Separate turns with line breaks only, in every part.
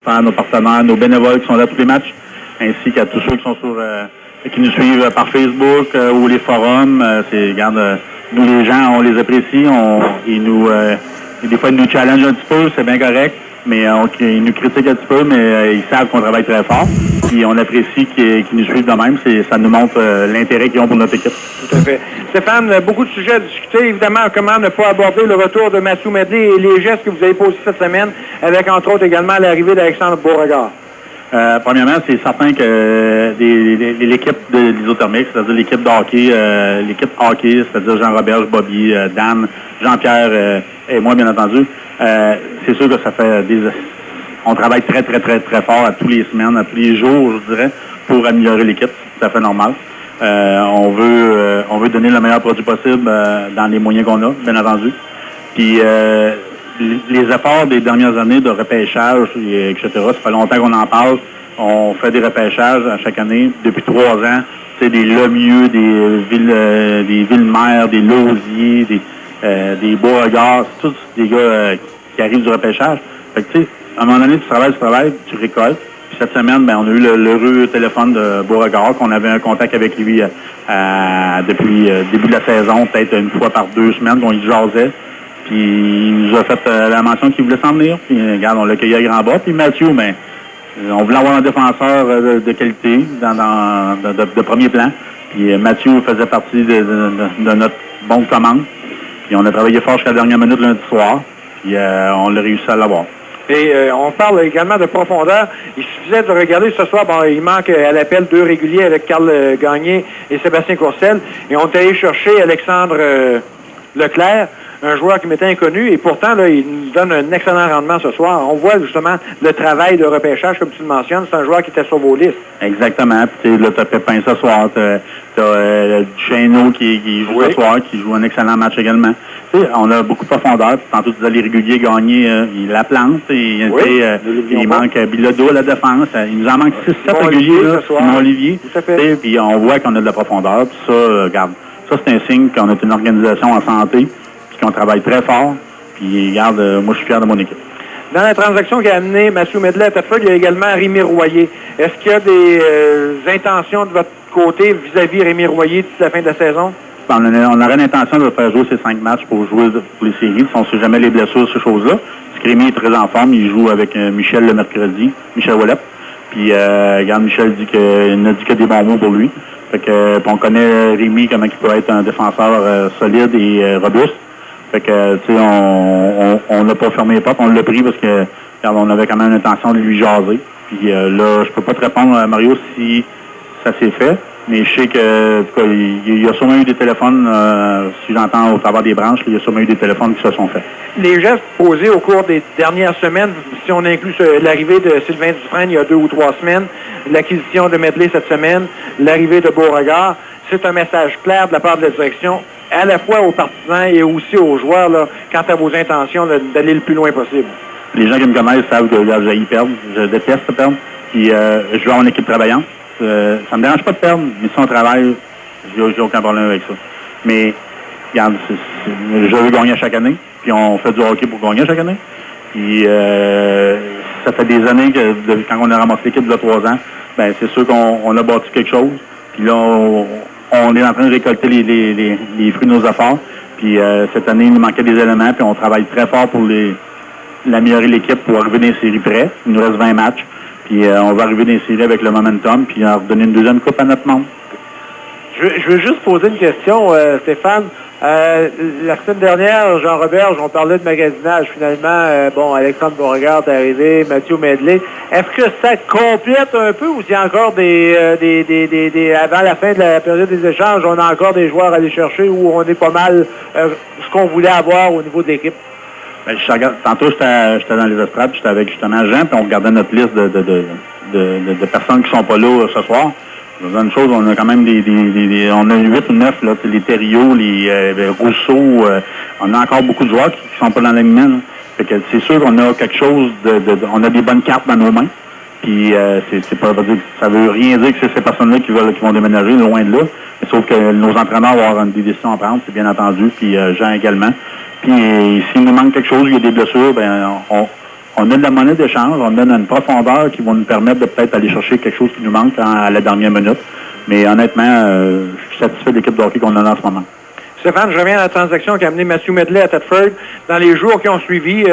à nos partenaires, nos bénévoles qui sont là à tous les matchs, ainsi qu'à tous ceux qui sont qui nous suivent par Facebook ou les forums. Nous les gens, on les apprécie, des fois ils nous challengent un petit peu, c'est bien correct, mais ils nous critiquent un petit peu, mais ils savent qu'on travaille très fort. Puis on apprécie qu'ils nous suivent de même. Ça nous montre l'intérêt qu'ils ont pour notre équipe.
Tout à fait. Stéphane, beaucoup de sujets à discuter. Évidemment, comment ne pas aborder le retour de Mathieu Medley et les gestes que vous avez posés cette semaine, avec entre autres également l'arrivée d'Alexandre Beauregard.
Premièrement, c'est certain que l'équipe de l'isothermique, c'est-à-dire l'équipe de hockey, c'est-à-dire Jean-Robert, Bobby, Dan, Jean-Pierre et moi, bien entendu, c'est sûr que ça fait on travaille très, très, très, très fort à tous les semaines, à tous les jours, je dirais, pour améliorer l'équipe. C'est tout à fait normal. On veut donner le meilleur produit possible dans les moyens qu'on a, bien entendu. Puis les efforts des dernières années de repêchage, etc., ça fait longtemps qu'on en parle. On fait des repêchages à chaque année, depuis 3 ans. C'est des Lemieux, des Villemère, des Lausier, des Beauregard, c'est tous des gars qui arrivent du repêchage. Fait que, tu sais, à un moment donné, tu travailles, tu récoltes. Puis cette semaine, on a eu l'heureux téléphone de Beauregard, qu'on avait un contact avec lui depuis le début de la saison, peut-être une fois par 2 semaines, qu'on y jasait. Puis il nous a fait la mention qu'il voulait s'en venir. Puis regarde, on l'a accueilli à grand bas. Puis Mathieu, on voulait avoir un défenseur de qualité de premier plan. Puis Mathieu faisait partie de notre bonne commande. Puis on a travaillé fort jusqu'à la dernière minute lundi soir. Puis on l'a réussi à l'avoir.
Et on parle également de profondeur. Il suffisait de regarder ce soir, il manque à l'appel 2 réguliers avec Carl Gagné et Sébastien Courcelles. Et on est allé chercher Alexandre Leclerc, un joueur qui m'était inconnu. Et pourtant, là, il nous donne un excellent rendement ce soir. On voit justement le travail de repêchage, comme tu le mentionnes. C'est un joueur qui était sur vos listes.
Exactement. Puis là, tu as Pépin ce soir. Tu as Duchesneau qui joue ce soir, qui joue un excellent match également. On a beaucoup de profondeur. Tantôt, tu disais les réguliers gagnés, il la plante. Il manque Bilodeau à la défense. Il nous en manque 6-7 réguliers, Simon Olivier. Puis on voit qu'on a de la profondeur. Puis ça, regarde, ça c'est un signe qu'on est une organisation en santé, puis qu'on travaille très fort. Puis regarde, moi je suis fier de mon équipe.
Dans la transaction qui a amené Mathieu Medley à Thetford, il y a également Rémi Royer. Est-ce qu'il y a des intentions de votre côté vis-à-vis Rémi Royer d'ici la fin de la saison?
On aurait l'intention de faire jouer ces 5 matchs pour jouer pour les séries. On ne sait jamais les blessures, ces choses-là. Parce que Rémi est très en forme. Il joue avec Michel le mercredi, Michel Ouellet. Puis, regarde, Michel n'a dit que des bons mots pour lui. Fait que, on connaît Rémi, comment il peut être un défenseur solide et robuste. Fait que, tu sais, on n'a pas fermé les portes. On l'a pris parce que, regarde, on avait quand même l'intention de lui jaser. Puis là, je peux pas te répondre, Mario, si ça s'est fait. Mais je sais que, en tout cas, il y a sûrement eu des téléphones, si j'entends au travers des branches, il y a sûrement eu des téléphones qui se sont faits.
Les gestes posés au cours des dernières semaines, si on inclut l'arrivée de Sylvain Dufresne il y a 2 ou 3 semaines, l'acquisition de Medley cette semaine, l'arrivée de Beauregard, c'est un message clair de la part de la direction, à la fois aux partisans et aussi aux joueurs, là, quant à vos intentions d'aller le plus loin possible.
Les gens qui me connaissent savent que j'ai perdre, je déteste perdre, puis je veux avoir une équipe travaillante. Ça me dérange pas de perdre, mais si on travaille, j'ai aucun problème avec ça. Mais, regarde, je veux gagner à chaque année, puis on fait du hockey pour gagner à chaque année. Puis, ça fait des années que, quand on a ramassé l'équipe de 3 ans, c'est sûr qu'on a bâti quelque chose. Puis là, on est en train de récolter les fruits de nos efforts. Puis, cette année, il nous manquait des éléments, puis on travaille très fort pour l'améliorer l'équipe pour arriver dans les séries près. Il nous reste 20 matchs. Puis on va arriver dans les séries avec le momentum, puis redonner une deuxième coupe à notre monde.
Je veux juste poser une question, Stéphane. La semaine dernière, Jean-Robert, on parlait de magasinage. Finalement, Alexandre Beauregard est arrivé, Mathieu Medley. Est-ce que ça complète un peu ou s'il y a encore avant la fin de la période des échanges, on a encore des joueurs à aller chercher ou on est pas mal ce qu'on voulait avoir au niveau de l'équipe?
Tantôt, j'étais dans les estrades, j'étais avec justement Jean, puis on regardait notre liste de personnes qui sont pas là ce soir. Je vous dis une chose, on a quand même on a 8 ou 9, là, les Thériault, les Rousseau, on a encore beaucoup de joueurs qui sont pas dans l'alignement. Fait que c'est sûr qu'on a quelque chose on a des bonnes cartes dans nos mains. Puis ça veut rien dire que c'est ces personnes-là qui vont déménager, loin de là. Mais sauf que nos entraîneurs vont avoir des décisions à prendre, c'est bien entendu, puis Jean également. Puis s'il nous manque quelque chose, il y a des blessures, on a de la monnaie d'échange, on a une profondeur qui va nous permettre de peut-être aller chercher quelque chose qui nous manque à la dernière minute. Mais honnêtement, je suis satisfait de l'équipe de hockey qu'on a en ce moment.
Stéphane, je reviens à la transaction qui a amené Matthew Medley à Thetford. Dans les jours qui ont suivi,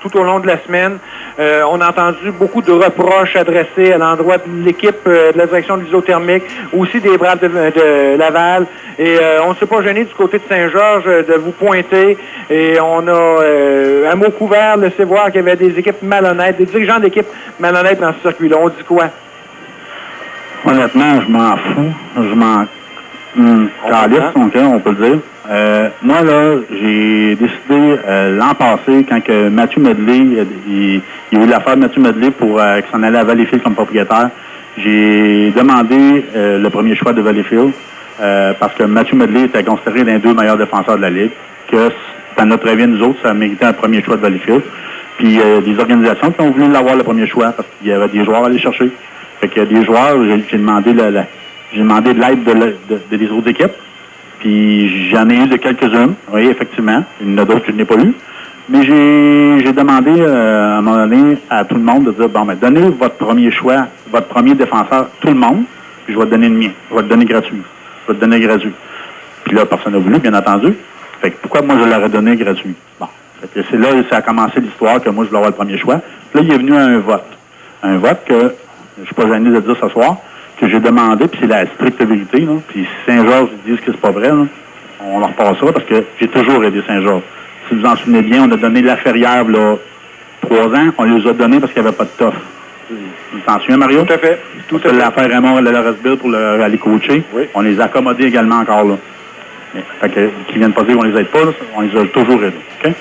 tout au long de la semaine, on a entendu beaucoup de reproches adressés à l'endroit de l'équipe de la direction de l'isothermique, aussi des Braves de Laval. Et on ne s'est pas gêné du côté de Saint-Georges de vous pointer. Et on a, à mot couvert, laissé voir qu'il y avait des équipes malhonnêtes, des dirigeants d'équipes malhonnêtes dans ce circuit-là. On dit quoi?
Honnêtement, je m'en fous. Je m'en calisse, on peut le dire. Moi, là, j'ai décidé l'an passé, quand que Matthew Medley, il y a eu l'affaire de Matthew Medley pour qu'il s'en allait à Valleyfield comme propriétaire, j'ai demandé le premier choix de Valleyfield parce que Matthew Medley était considéré l'un des 2 meilleurs défenseurs de la Ligue, que, à notre avis, nous autres, ça méritait un premier choix de Valleyfield. Puis des organisations qui ont voulu l'avoir le premier choix parce qu'il y avait des joueurs à aller chercher. Fait qu'il y a des joueurs, j'ai demandé de l'aide des autres équipes. Puis j'en ai eu de quelques-unes, oui, effectivement. Il y en a d'autres que je n'ai pas eu. Mais j'ai demandé à un moment donné à tout le monde de dire, bon, ben, donnez votre premier choix, votre premier défenseur, tout le monde, puis je vais te donner le mien. Je vais te donner gratuit. Je vais te donner gratuit. Puis là, personne n'a voulu, bien entendu. Fait que pourquoi moi je l'aurais donné gratuit? Bon. Fait que c'est là que ça a commencé l'histoire que moi je voulais avoir le premier choix. Puis là, il est venu à un vote. Un vote que, je ne suis pas gêné de dire ce soir, que j'ai demandé, puis c'est la stricte vérité, là. Puis si Saint-Georges disent que c'est pas vrai, là, on en repassera parce que j'ai toujours aidé Saint-Georges. Si vous en souvenez bien, on a donné la Ferrière, là, 3 ans, on les a donnés parce qu'il n'y avait pas de toffe. Tu t'en souviens, Mario?
Tout à fait. Tout à fait.
L'affaire Raymond Laloresse-Bill pour aller coacher. Oui. On les a accommodés également encore, là. Mais, fait que, qui viennent pas dire qu'on les aide pas, là, on les a toujours aidés. OK?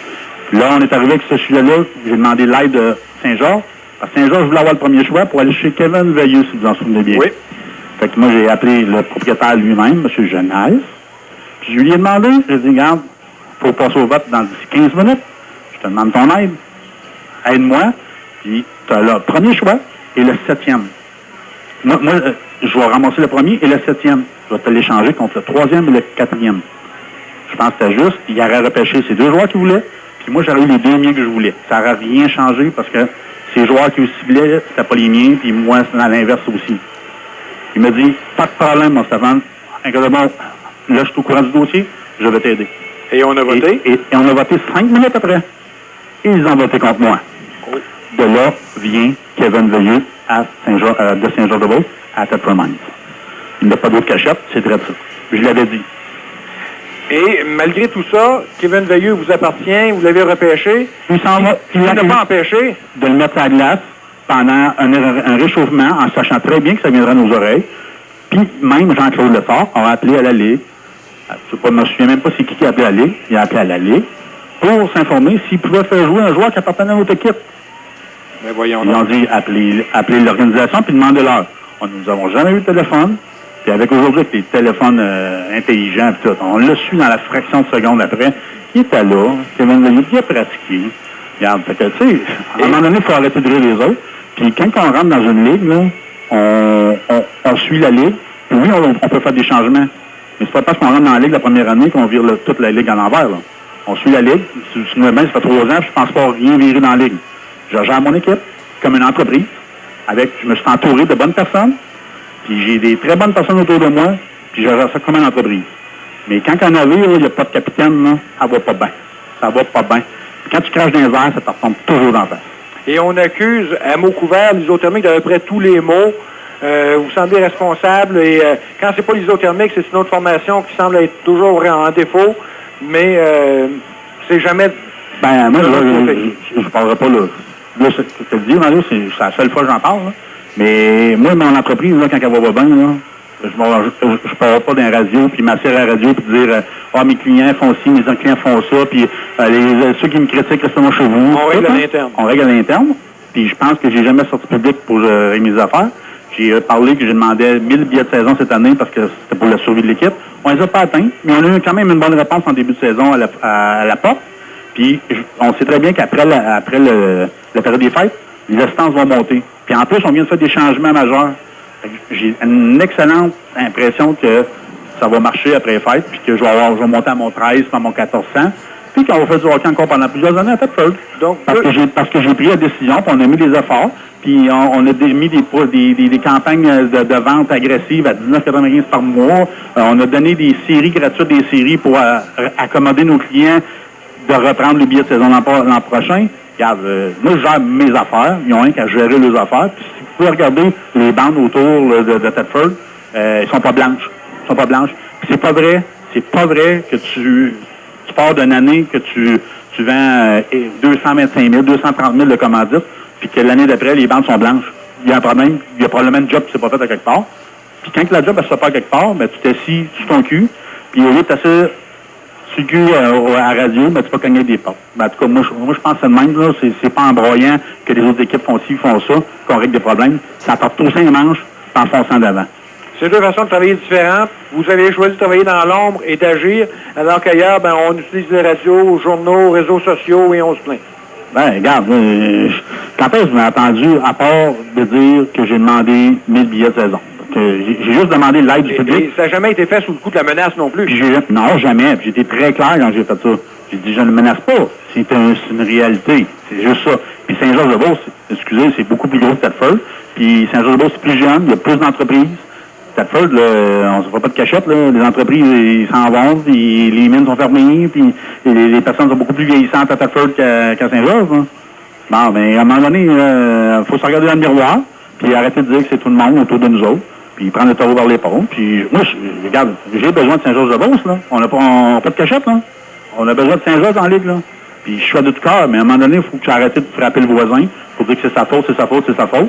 Puis là, on est arrivé avec ce sujet-là, j'ai demandé l'aide de Saint-Georges. À Saint-Georges, je voulais avoir le premier choix pour aller chez Kevin Veilleux, si vous en souvenez bien. Oui. Fait que moi, j'ai appelé le propriétaire lui-même, M. Genèse. Puis je lui ai demandé, j'ai dit, regarde, il faut passer au vote dans d'ici 15 minutes. Je te demande ton aide. Aide-moi. Puis tu as le premier choix et le 7e. Moi, je vais ramasser le premier et le 7e. Je vais te l'échanger contre le 3e et le 4e. Je pense que c'était juste. Il aurait repêché ces 2 joueurs qu'il voulait. Puis moi, j'aurais eu les 2 miens que je voulais. Ça n'aurait rien changé parce que ces joueurs qui ciblaient, c'était pas les miens, puis moi, c'est à l'inverse aussi. Il m'a dit, pas de problème, mon Stéphane. Incroyablement, là, je suis au courant du dossier, je vais t'aider.
Et on a voté?
Et on a voté 5 minutes après. Et ils ont voté contre moi.
Oui.
De là vient Kevin Veilleux de Saint-Georges-de-Beauce à Thetford Mines. Il n'a pas d'autre cachette, c'est très ça. Je l'avais dit.
Et malgré tout ça, Kevin Veilleux vous appartient, vous l'avez repêché.
Il s'en va.
Il n'a pas empêché
de le mettre à la glace pendant un réchauffement, en sachant très bien que ça viendra à nos oreilles. Puis même Jean-Claude Lefort a appelé à la Ligue. Je ne me souviens même pas c'est qui a appelé à la Ligue. Il a appelé à la Ligue pour s'informer s'il pouvait faire jouer un joueur qui appartenait à notre équipe.
Mais voyons.
Ils ont dit appeler l'organisation puis demander l'heure. Nous n'avons jamais eu de téléphone. Puis avec aujourd'hui, avec les téléphones intelligents, pis tout, on l'a su dans la fraction de seconde après. Il était là, Kevin Veilleux, il a pratiqué. Regarde, fait que, tu sais, à un moment donné, il faut arrêter de rire les autres. Puis quand on rentre dans une ligue, là, on suit la ligue. Puis oui, on peut faire des changements. Mais c'est pas parce qu'on rentre dans la ligue la première année qu'on vire toute la ligue à l'envers, là. On suit la ligue. Si vous souvenez bien, ça fait 3 ans, je pense pas rien virer dans la ligue. Je gère mon équipe comme une entreprise. Je me suis entouré de bonnes personnes. Puis j'ai des très bonnes personnes autour de moi, puis je gère ça comme une entreprise. Mais quand on avait, il n'y a pas de capitaine, là, ça va pas bien. Ça va pas bien. Puis quand tu craches dans les airs, ça te retombe toujours dans la face.
Et on accuse, à mots couverts, l'isothermique d'à peu près tous les mots. Vous semblez responsable. Et quand c'est pas l'isothermique, c'est une autre formation qui semble être toujours en défaut. Mais c'est jamais...
Ben, moi, je ne parlerai pas là. Là, ce que tu te dis, Mario, c'est la seule fois que j'en parle, là. Mais moi, mon entreprise, là, quand elle va bien, là, je ne parle pas d'un radio, puis m'asseoir à la radio, puis dire mes clients font ci, mes clients font ça, puis ceux qui me critiquent, restez-moi chez vous.
On règle à l'interne.
On règle à l'interne. Puis je pense que j'ai jamais sorti public pour régler mes affaires. J'ai parlé que j'ai demandé 1000 billets de saison cette année parce que c'était pour la survie de l'équipe. On les a pas atteints, mais on a eu quand même une bonne réponse en début de saison à la porte. Puis on sait très bien qu'après la période des fêtes, les assistances vont monter. Puis en plus, on vient de faire des changements majeurs. J'ai une excellente impression que ça va marcher après les fêtes, puis que je vais monter à mon 13, à mon 1400, puis qui ont fait du hockey encore pendant plusieurs années à Thetford. Donc, parce que j'ai pris la décision, puis on a mis des efforts, puis on a mis des campagnes de vente agressives à 19,95 par mois. On a donné des séries gratuites, des séries pour accommoder nos clients de reprendre les billets de saison l'an prochain. Regarde, moi, je gère mes affaires. Ils ont rien qu'à gérer leurs affaires. Puis si vous pouvez regarder les bandes autour de Thetford, ils sont pas blanches. Ils sont pas blanches. Puis c'est pas vrai. C'est pas vrai que tu pars d'une année que tu vends 225 000, 230 000 de commandites, puis que l'année d'après, les bandes sont blanches. Il y a un problème. Il y a probablement un job qui s'est pas fait à quelque part. Puis quand la job ne se fait pas à quelque part, ben, tu t'assis sur ton cul, puis au lieu de t'asseoir sur le cul à la radio, ben, tu vas cogner des portes. Ben, en tout cas, moi, je pense que c'est le même, là. C'est pas en broyant que les autres équipes font ci, font ça, qu'on règle des problèmes. Ça apporte aussi les manches, en fonçant d'avant.
C'est deux façons de travailler différentes. Vous avez choisi de travailler dans l'ombre et d'agir, alors qu'ailleurs, ben, on utilise les radios, journaux, réseaux sociaux et on se plaint.
Ben, regarde, quand est-ce que vous m'avez entendu, à part de dire que j'ai demandé 1000 billets de saison? J'ai juste demandé l'aide du public.
Ça n'a jamais été fait sous le coup de la menace non plus.
Non, jamais. J'ai été très clair quand j'ai fait ça. J'ai dit, je ne menace pas. C'est une réalité. C'est juste ça. Puis Saint-Georges-de-Beauce, excusez, c'est beaucoup plus gros que Thetford. Puis Saint-Georges-de-Beauce, c'est plus jeune. Il y a plus d'entreprises. Thetford, on ne se fait pas de cachette. Là. Les entreprises, ils s'en vont. Puis les mines sont fermées. Puis les personnes sont beaucoup plus vieillissantes à Thetford qu'à Saint-Georges. Hein. Bon, mais à un moment donné, il faut se regarder dans le miroir. Puis arrêter de dire que c'est tout le monde autour de nous autres. Puis prendre le taureau vers les l'épaule. Puis moi, regarde, j'ai besoin de Saint-Georges-de-Beauce, là. On n'a pas de cachette, là. On a besoin de Saint-Georges dans la ligue, là. Puis je suis de tout cœur, mais à un moment donné, il faut que tu arrêtes de frapper le voisin. Il faut dire que c'est sa faute, c'est sa faute, c'est sa faute.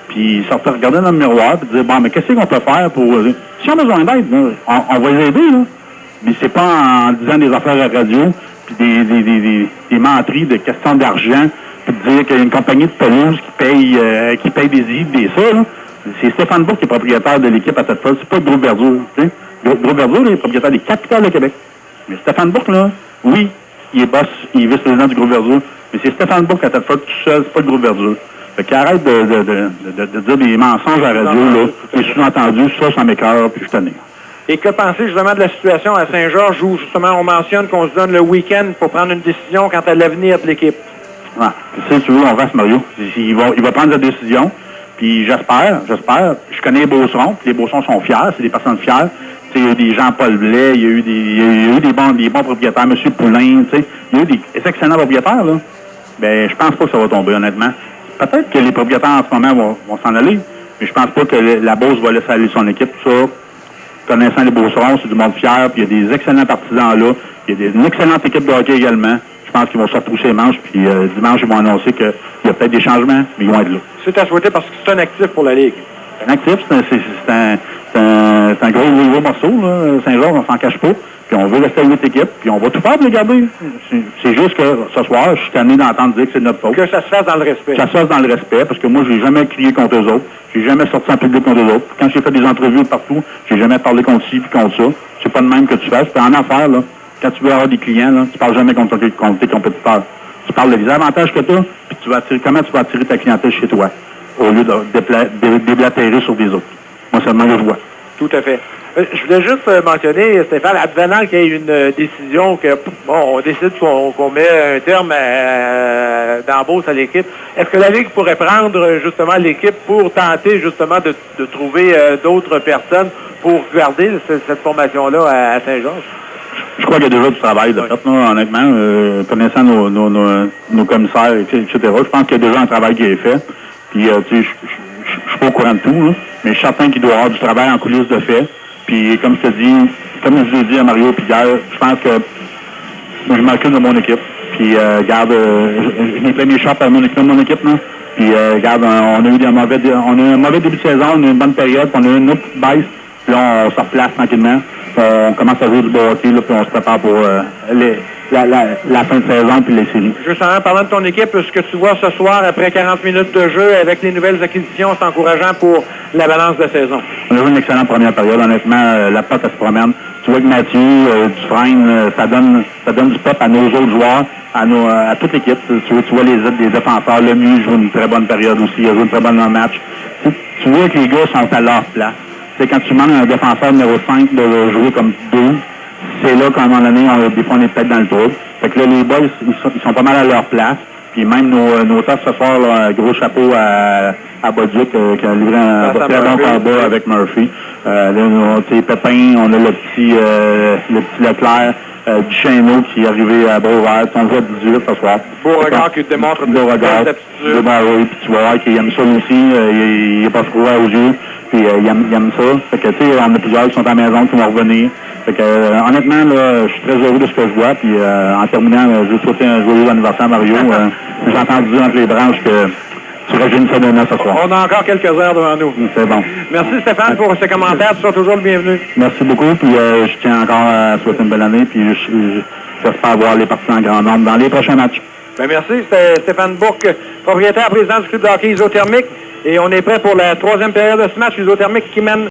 Puis sortir, regarder dans le miroir, puis dire, bon, mais qu'est-ce qu'on peut faire pour... Si on a besoin d'aide, on va les aider, là. Mais c'est pas en disant des affaires à la radio, puis des menteries de questions d'argent, puis de dire qu'il y a une compagnie de pelouse qui paye des îles, des ça, là. C'est Stéphane Bourque qui est propriétaire de l'équipe à Thetford. C'est pas Gros Verdure. Gros Verdure, il est propriétaire des capitales de Québec. Mais Stéphane Bourque, là, oui, il est boss, il est vice-président du Gros Verdure. Mais c'est Stéphane Bourque à Thetford tout seul, c'est pas le Gros Verdure. Fait qu'arrête de dire des mensonges à la radio, là. Les sous-entendus, ça m'écoeure, puis je tenais.
Et que penser justement de la situation à Saint-Georges où justement on mentionne qu'on se donne le week-end pour prendre une décision quant à l'avenir de l'équipe?
Ah, tu sais, tu veux, on va Mario. Il va prendre la décision. Puis j'espère, je connais les Beaucerons, puis les Beaucerons sont fiers, c'est des personnes fières. Il y a eu des Jean-Paul Blais, il y a eu des bons propriétaires, M. Poulain, il y a eu des excellents propriétaires, là. Ben, je pense pas que ça va tomber, honnêtement. Peut-être que les propriétaires en ce moment vont s'en aller, mais je pense pas que la Beauce va laisser aller son équipe, tout ça. Connaissant les Beaucerons, c'est du monde fier, puis il y a des excellents partisans là, il y a une excellente équipe de hockey également. Je pense qu'ils vont se retrousser les manches, puis dimanche, ils vont annoncer qu'il y a peut-être des changements, mais ils vont être là.
C'est à souhaiter parce que c'est un actif pour la Ligue.
C'est un actif, c'est un gros morceau, là. Saint-Georges, on s'en cache pas. Puis on veut rester avec notre équipe, puis on va tout faire pour les garder. C'est juste que ce soir, je suis tanné d'entendre dire que c'est notre faute.
Que ça se fasse dans le respect.
Que ça se fasse dans le respect, parce que moi, j'ai jamais crié contre eux autres. J'ai jamais sorti en public contre eux autres. Quand j'ai fait des entrevues partout, j'ai jamais parlé contre ci puis contre ça. C'est pas de même que tu fasses. Puis en affaires, là, quand tu veux avoir des clients, là, tu parles jamais contre tes compétiteurs. Tu parles des avantages que tu as, puis comment tu vas attirer ta clientèle chez toi, au lieu de déblatérer sur des autres. Moi, seulement, je vois.
Tout à fait. Je voulais juste mentionner, Stéphane, advenant qu'il y ait une décision que, on décide qu'on met un terme d'embauche à l'équipe, est-ce que la Ligue pourrait prendre justement l'équipe pour tenter justement de trouver d'autres personnes pour garder cette formation-là à Saint-Georges?
Je crois qu'il y a déjà du travail de fait, là, honnêtement, connaissant nos commissaires, etc. Je pense qu'il y a déjà un travail qui est fait. Puis, tu sais, je suis pas au courant de tout, là, mais je suis certain qu'il doit y avoir du travail en coulisses de fait. Puis, comme je l'ai dit à Mario puis hier, je pense que moi, je m'occupe de mon équipe. Puis, regarde, je n'ai plein mes chops à mon équipe, là. Puis, regarde, on a eu un mauvais début de saison, on a eu une bonne période, puis on a eu une autre baisse. Puis là, on se replace tranquillement. On commence à jouer du beau hockey, là, puis on se prépare pour la fin de saison puis les séries.
Justement, parlant de ton équipe, ce que tu vois ce soir, après 40 minutes de jeu, avec les nouvelles acquisitions, c'est encourageant pour la balance de saison.
On a eu une excellente première période, honnêtement. La pote, elle se promène. Tu vois que Mathieu, Dufresne, ça donne du pep à nos autres joueurs, à toute l'équipe. Tu vois les défenseurs. Lemieux joue une très bonne période aussi. Il a joué une très bonne match. Tu vois que les gars sont à leur place. C'est quand tu demandes à un défenseur numéro 5 de jouer comme 2, c'est là qu'à un moment donné, des fois, on est peut-être dans le trouble. Fait que là, les boys, ils sont pas mal à leur place. Puis même nos tasses ce soir, là, gros chapeau à Bauduc qui a livré un très bon combat avec Murphy. Là, Pépin, on a le petit Leclerc. Duchesneau qui est arrivé à Beauvert, on voit 18 ce soir.
Beauregard qui démontre une
d'aptitude. Oui, puis tu vas voir qu'il aime ça aussi, il n'est pas froid aux yeux, puis il aime ça. Fait que, tu sais, on a plusieurs qui sont à la maison, qui vont revenir. Fait que, honnêtement, là, je suis très heureux de ce que je vois, puis en terminant, je veux souhaiter un joyeux anniversaire à Mario. J'ai entendu entre les branches que tu rajeunis ça demain ce soir.
On a encore quelques heures devant nous.
C'est bon.
Merci Stéphane pour ces commentaires. Tu sois toujours le bienvenu.
Merci beaucoup. Puis je tiens encore à souhaiter une bonne année. Puis j'espère voir les partisans en grand nombre dans les prochains matchs.
Bien, merci. C'était Stéphane Bourque, propriétaire président du club de hockey isothermique. Et on est prêt pour la troisième période de ce match isothermique qui mène